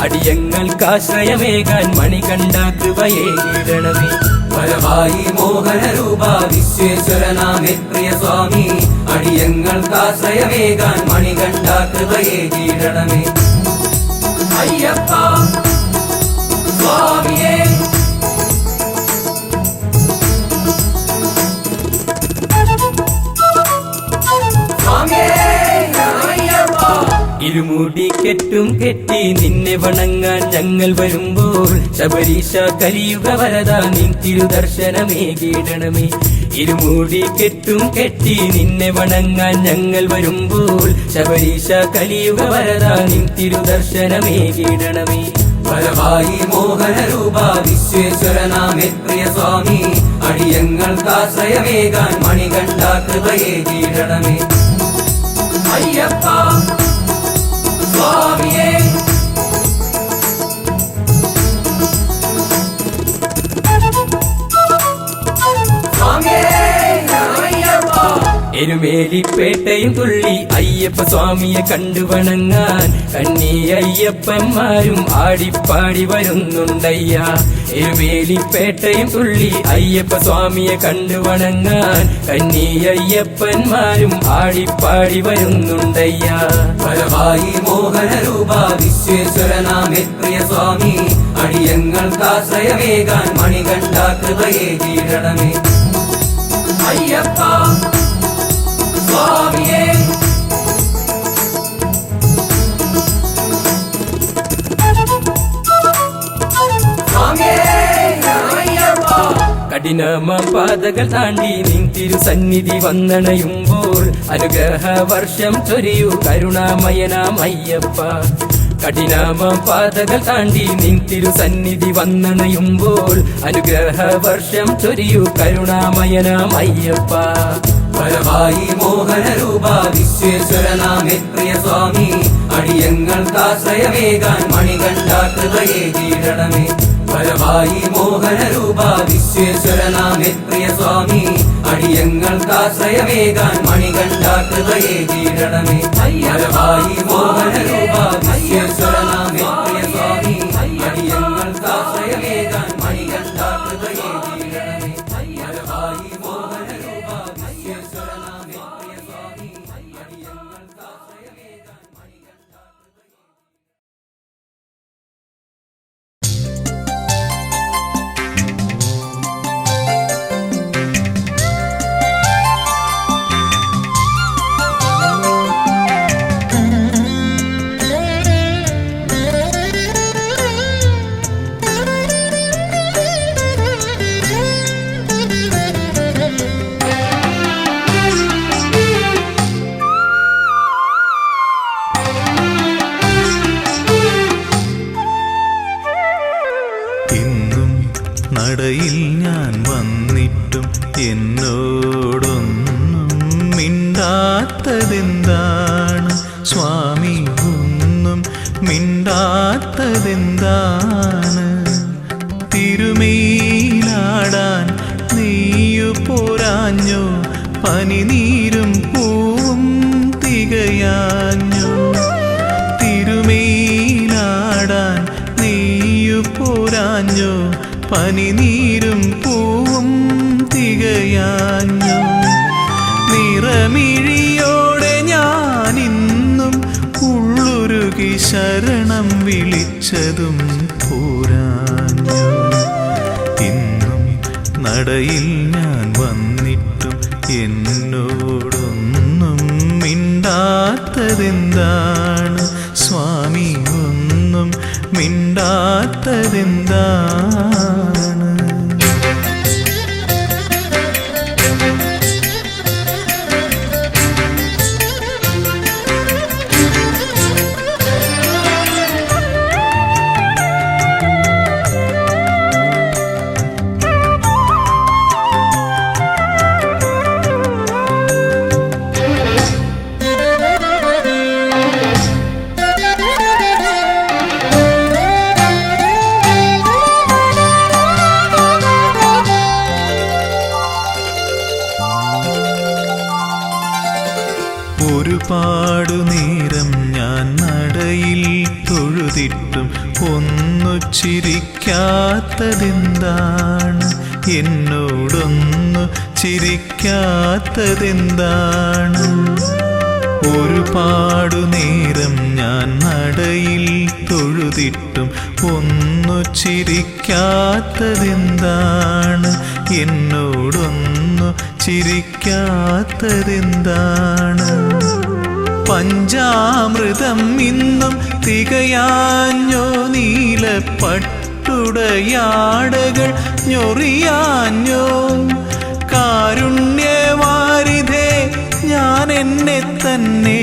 അടിയങ്ങൾക്കാശ്രയമേകാൻ മണികണ്ഠ കൃപയേകിടണമേ വരവായി മോഹനരൂപ വിശ്വേശ്വരനാമൻ പ്രിയ സ്വാമി അടിയങ്ങൾക്കാശ്രയമേകാൻ മണികണ്ഠ കൃപയേകിടണമേ അയ്യപ്പ സ്വാമിയേ ഇരുമുടി കെട്ടും കെട്ടി നിന്നെ വണങ്ങാൻ ഞങ്ങൾ വരുമ്പോൾ ശബരീശ കലിയുഗ വരദ നിൻ തിരുദർശനമേകിടണമേ ഇരുമുടി കെട്ടും കെട്ടി നിന്നെ വണങ്ങാൻ ഞങ്ങൾ വരുമ്പോൾ ശബരീശ കലിയുഗ വരദ നിൻ തിരുദർശനമേകിടണമേ വരവായി മോഹനരൂപ വിശ്വേശ്വരനാമൻ പ്രിയ സ്വാമി അടിയങ്ങൾക്കാശ്രയമേകാൻ മണികണ്ഠ കൃപയേകിടണമേ അയ്യപ്പ സ്വാമിയേ എരുമേലിപ്പേട്ടയും തുള്ളി അയ്യപ്പ സ്വാമിയെ കണ്ടു വണങ്ങാൻ കണ്ണി അയ്യപ്പന്മാരും ആടിപ്പാടി വരുന്നുണ്ടയ്യ എരുമേലിപ്പേട്ടയും തുള്ളി അയ്യപ്പ സ്വാമിയെ കണ്ടു വണങ്ങാൻ കണ്ണി അയ്യപ്പന്മാരും ആടിപ്പാടി വരുന്നുണ്ടയ്യ വരവായി മോഹനരൂപ വിശ്വേശ്വരനാമൻ പ്രിയ സ്വാമി അടിയങ്ങൾക്കാശ്രയമേകാൻ മണികണ്ഠ കൃപയേകിടണമേ അയ്യപ്പ സ്വാമിയേ കഠിനമാം പാതകൾ താണ്ടി നിൻ തിരുസന്നിധി വന്നണയുമ്പോൾ അനുഗ്രഹ വർഷം ചൊരിയൂ കരുണാമയനാം അയ്യപ്പ കഠിനമാം പാതകൾ താണ്ടി നിൻ തിരുസന്നിധി വന്നണയുമ്പോൾ അനുഗ്രഹ വർഷം ചൊരിയൂ കരുണാമയനാം അയ്യപ്പ വരവായി മോഹനരൂപ വിശ്വേശ്വരനാമൻ പ്രിയ സ്വാമി അടിയങ്ങൾക്കാശ്രയമേകാൻ മണികണ്ഠ കൃപയേകിടണമേ വരവായി മോഹനരൂപ വിശ്വേശ്വരനാമൻ പ്രിയ സ്വാമി അടിയങ്ങൾക്കാശ്രയമേകാൻ മണികണ്ഠ കൃപയേകിടണമേ വരവായി മോഹനരൂപ വിശ്വേശ്വരനാമൻ പ്രിയ സ്വാമി അടിയങ്ങൾക്കാശ്രയമേകാൻ മണികണ്ഠ കൃപയേകിടണമേ വരവായി മോഹനരൂപ വിശ്വേശ്വരനാമൻ പ്രിയ സ്വാമി അടിയങ്ങൾക്കാശ്രയമേകാൻ മണികണ്ഠ നടയിൽ ഞാൻ വന്നിട്ടും എന്നോടൊന്നും മിണ്ടാത്തതെന്താണ് സ്വാമി ഒന്നും മിണ്ടാത്തതെന്താണ് തിരുമേലാടാൻ നീയു പോരാഞ്ഞോ പനിനീരും പൂവും തികയാഞ്ഞോ തിരുമേലാടാൻ നീയു പോരാഞ്ഞോ പനിനീരും പൂവും തികയാഞ്ഞു നിറമിഴിയോടെ ഞാനിന്നും ഉള്ളുരുകി ശരണം വിളിച്ചതും പോരാഞ്ഞു ഇന്നും നടയിൽ ഞാൻ വന്നിട്ടും എന്നോടൊന്നും മിണ്ടാത്തതെന്താണ് സ്വാമി ഒന്നും മിണ്ടാത്തതെന്താണ് തൊഴുതിട്ടും ഒന്നു ചിരിക്കാത്തതെന്താണ്? എന്നോടൊന്നു ചിരിക്കാത്തതെന്താണ്? ഒരുപാടു നേരം ഞാൻ നടയിൽ തൊഴുതിട്ടും ഒന്നു ചിരിക്കാത്തതെന്താണ്? എന്നോടൊന്നു ചിരിക്കാത്തതെന്താണ്? പഞ്ചാമൃതം ഇന്നും തികയാഞ്ഞോ? നീലപ്പട്ടുടയാടകൾ ഞൊറിയാഞ്ഞോ? കാരുണ്യവാരിധേ, ഞാൻ എന്നെ തന്നെ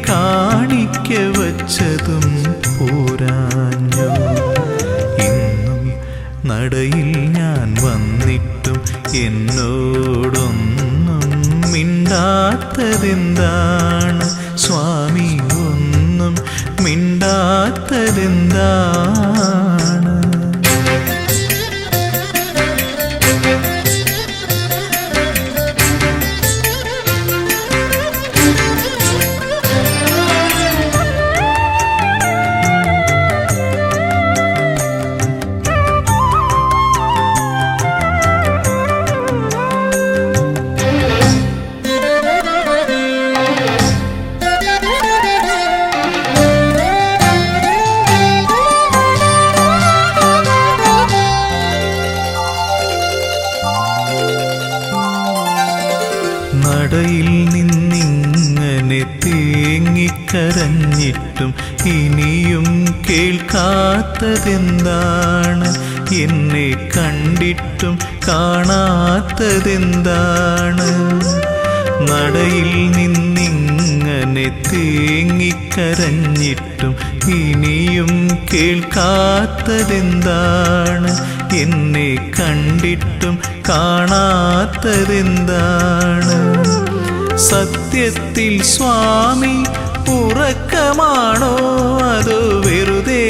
കാണിക്ക വച്ചതും പോരാഞ്ഞോ? ഇന്നും നടയിൽ ഞാൻ വന്നിട്ടും എന്നോടൊന്നും മിണ്ടാത്തതെന്താണ്? സ്വാമി ഒന്നും മിണ്ടാത്തതെന്താണ്? നടയിൽ നിന്നിങ്ങനെ തേങ്ങിക്കരഞ്ഞിട്ടും ഇനിയും കേൾക്കാത്തതെന്താണ്? എന്നെ കണ്ടിട്ടും കാണാത്തതെന്താണ്? നടയിൽ നിന്നിങ്ങനെ തേങ്ങിക്കരഞ്ഞിട്ടും ഇനിയും കേൾക്കാത്തതെന്താണ്? എന്നെ കണ്ടിട്ടും കാണാത്തതെന്താണ്? സത്യത്തിൽ സ്വാമി ഉറക്കമാണോ? അതോ വെറുതെ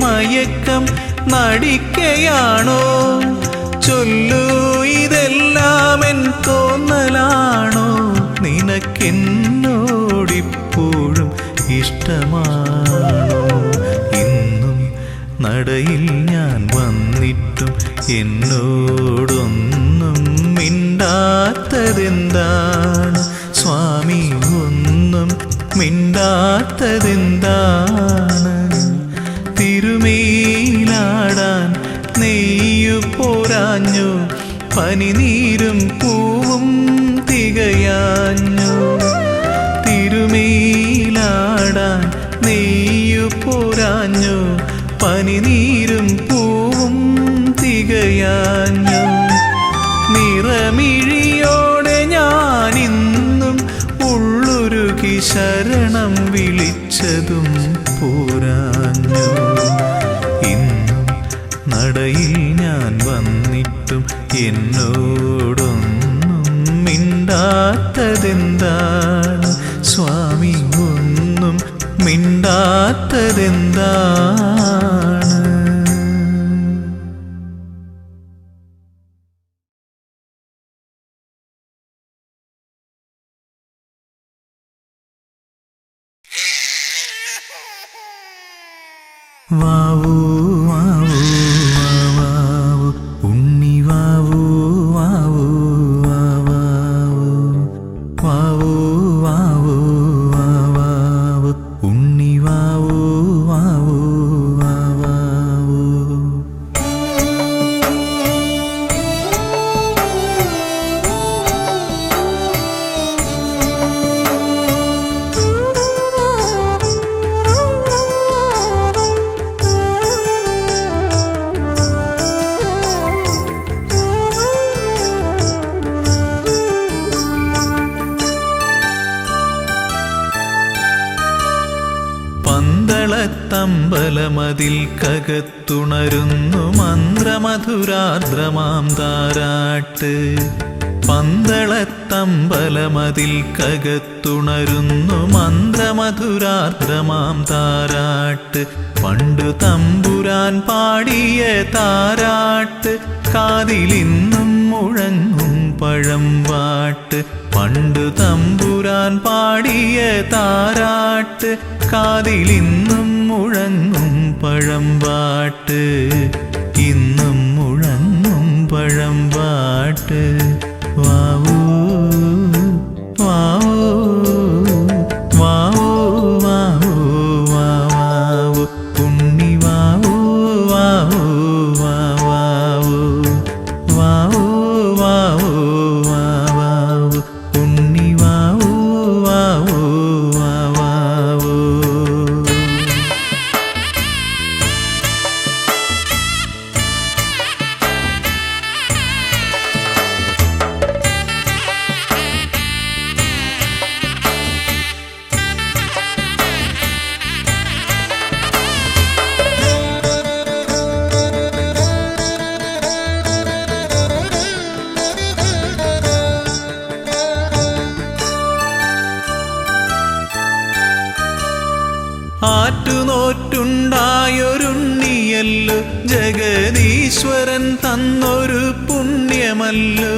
മയക്കം നടിക്കയാണോ? ചൊല്ലൂ, ഇതെല്ലാം എൻ തോന്നലാണോ? നിനക്കെന്നോടിപ്പോഴും ഇഷ്ടമാണോ? ഇന്നും നടയിൽ ഞാൻ വന്നിട്ടും എന്നോടൊന്നും മിണ്ടാത്തതെന്താണ്? സ്വാമി ഒന്നും മിണ്ടാത്തതെന്താണ്? തിരുമേലാടാൻ നെയ്യു പോരാഞ്ഞു, പനിനീരും പൂവും തികയാഞ്ഞു. തിരുമേലാടാൻ നെയ്യു പോരാഞ്ഞു, പനിനീരും പൂവും തികയാഞ്ഞു. നിറമിഴിയോടെ ഞാനിന്നും ഉള്ളുരുകി ശരണം വിളിച്ചതും പോരാഞ്ഞു. ഇന്നും നടയിൽ ഞാൻ വന്നിട്ടും എന്നോടൊന്നും മിണ്ടാത്തതെന്താണ്? സ്വാമി ഒന്നും മിണ്ടാത്തതെന്താണ്? വാവൂ വാവൂ വാവൂ ഉണ്ണി വാവൂ വാവൂ വാവൂ വാവൂ വാവൂ വാവൂ ഉണ്ണി വാവൂ വാവൂ വാവൂ. പന്തളത്തമ്പലമതിൽ കകത്തുണരുന്നു മന്ത്രമധുരാർദ്രമാം താരാട്ട്. പന്തളത്തമ്പലമതിൽ കകത്തുണരുന്നു മന്ത്രമധുരാർദ്രമാം താരാട്ട്. പണ്ടു തമ്പുരാൻ പാടിയ താരാട്ട് കാതിലിന്നും മുഴങ്ങും പഴംപാട്ട്. പണ്ടു തമ്പുരാൻ പാടിയ താരാട്ട് കാതിലിന്നും മുഴങ്ങും പഴമ്പാട്ട് ഇന്നും മുഴങ്ങും പഴമ്പാട്ട് വാവൂ വാവൂ വാവൂ വാവൂ വാവൂ ഉണ്ണി വാവൂ വാവൂ വാവൂ വാവൂ വാവൂ വാവൂ ഉണ്ണി വാവൂ വാവൂ വാവൂ. ആറ്റുനോറ്റുണ്ടായൊരുണ്ണിയല്ലോ ജഗദീശ്വരൻ തന്നൊരു പുണ്യമല്ലോ.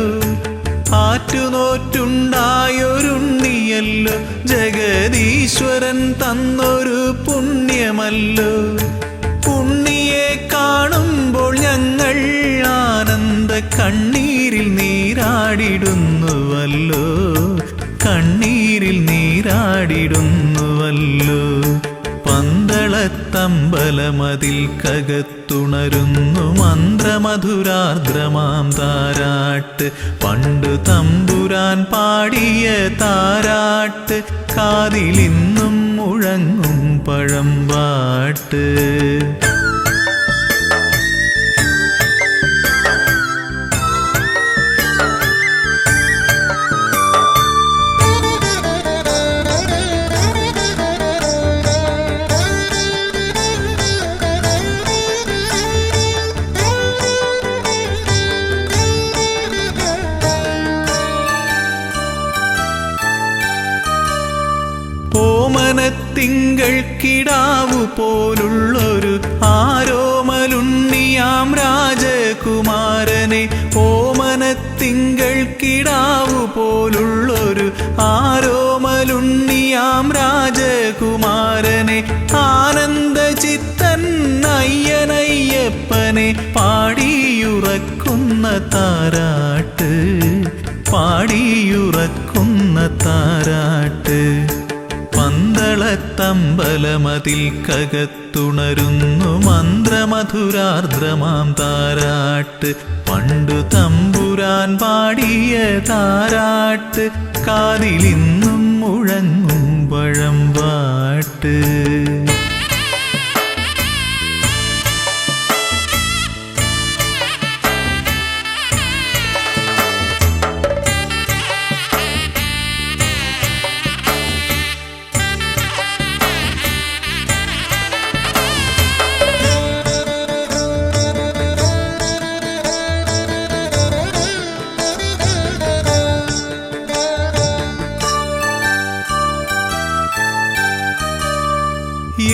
ആറ്റുനോറ്റുണ്ടായൊരുണ്ണിയല്ലോ ജഗദീശ്വരൻ തന്നൊരു പുണ്യമല്ലോ. ഉണ്ണിയെ കാണുമ്പോൾ ഞങ്ങൾ ആനന്ദ കണ്ണീരിൽ നീരാടിടുന്നുവല്ലോ, കണ്ണീരിൽ നീരാടിടുന്നുവല്ലോ. പന്തളത്തമ്പലമതിൽ കകത്തുണരുന്നു മന്ത്രമധുരാർദ്രമാം താരാട്ട് പണ്ടു തമ്പുരാൻ പാടിയ താരാട്ട് കാതിലിന്നും മുഴങ്ങും പഴമ്പാട്ട്. ഓമനത്തിങ്കൾ കിടാവു പോലുള്ളൊരു ആരോമലുണ്ണിയാം രാജകുമാരനെ, ഓമനത്തിങ്കൾ കിടാവു പോലുള്ളൊരു ആരോമലുണ്ണിയാം രാജകുമാരനെ, ആനന്ദചിത്തൻ അയ്യനയ്യപ്പനെ പാടിയുറക്കുന്ന താരാട്ട്, പാടിയുറക്കുന്ന താരാട്ട്. പന്തളത്തമ്പലമതിൽ കകത്തുണരുന്നു മന്ത്രമധുരാർദ്രമാം താരാട്ട് പണ്ടു തമ്പുരാൻ പാടിയ താരാട്ട് കാതിലിന്നും മുഴങ്ങും പഴമ്പാട്ട്.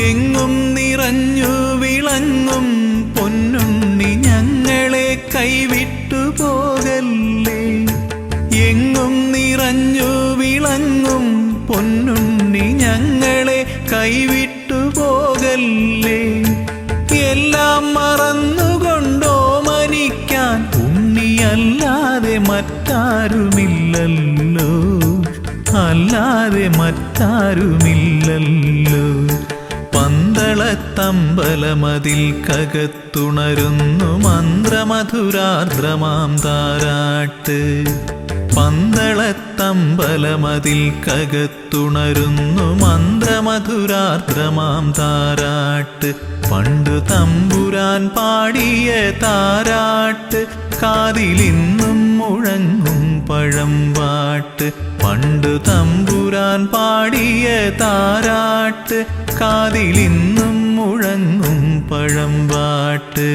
എങ്ങും നിറഞ്ഞു വിളങ്ങും പൊന്നുണ്ണി ഞങ്ങളെ കൈവിട്ടു പോകല്ലേ, എങ്ങും നിറഞ്ഞു വിളങ്ങും പൊന്നുണ്ണി ഞങ്ങളെ കൈവിട്ടു പോകല്ലേ. എല്ലാം മറന്നുകൊണ്ടോ മനിക്കാൻ ഉണ്ണിയല്ലാതെ മറ്റാരുമില്ലല്ലോ, അല്ലാതെ മറ്റാരുമില്ലല്ലോ. പന്തളത്തമ്പലമതിൽ കകത്തുണരുന്നു മന്ത്രമധുരാർദ്രമാം താരാട്ട് പന്തളത്തമ്പലമതിൽ കകത്തുണരുന്നു മന്ത്രമധുരാർദ്രമാം താരാട്ട് പണ്ടു തമ്പുരാൻ പാടിയ താരാട്ട് കാതിലിന്നും മുഴങ്ങും പഴമ്പാട്ട് പണ്ടു തമ്പുരാൻ പാടിയ താരാട്ട് കാതിലിന്നും മുഴങ്ങും പഴമ്പാട്ട്.